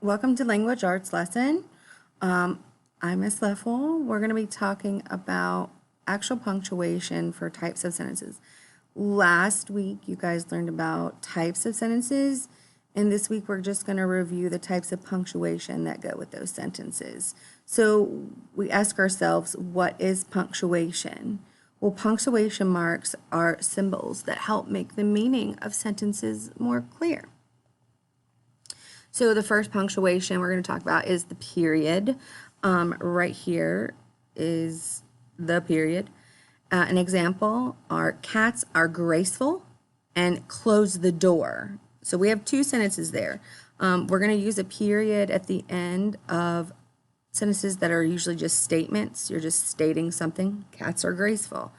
Welcome to Language Arts lesson. I'm Miss Leffel. We're going to be talking about actual punctuation for types of sentences. Last week, you guys learned about types of sentences, and this week we're just going to review the types of punctuation that go with those sentences. So we ask ourselves, what is punctuation? Well, punctuation marks are symbols that help make the meaning of sentences more clear. So the first punctuation we're going to talk about is the period. Right here is the period. An example are cats are graceful and close the door. So we have two sentences there. We're going to use a period at the end of sentences that are usually just statements. You're just stating something. Cats are graceful.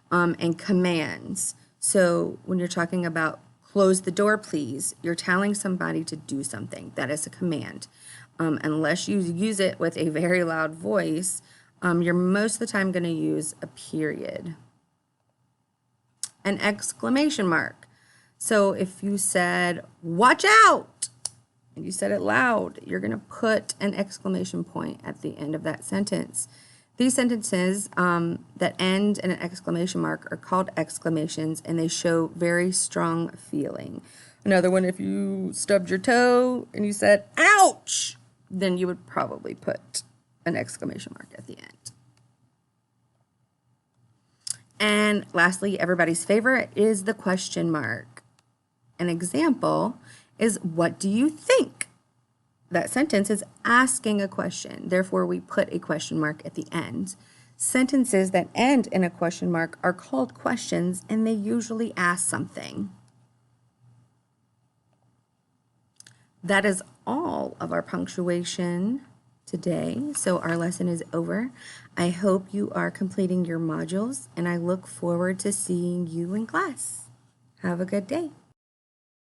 And commands. So when you're talking about close the door, please, you're telling somebody to do something. That is a command. Unless you use it with a very loud voice, you're most of the time going to use a period. An exclamation mark. So if you said, watch out, and you said it loud, you're going to put an exclamation point at the end of that sentence. These sentences that end in an exclamation mark are called exclamations, and they show very strong feeling. Another one, if you stubbed your toe and you said, ouch, then you would probably put an exclamation mark at the end. And lastly, everybody's favorite is the question mark. An example is, what do you think? That sentence is asking a question. Therefore, we put a question mark at the end. Sentences that end in a question mark are called questions, and they usually ask something. That is all of our punctuation today. So our lesson is over. I hope you are completing your modules, and I look forward to seeing you in class. Have a good day.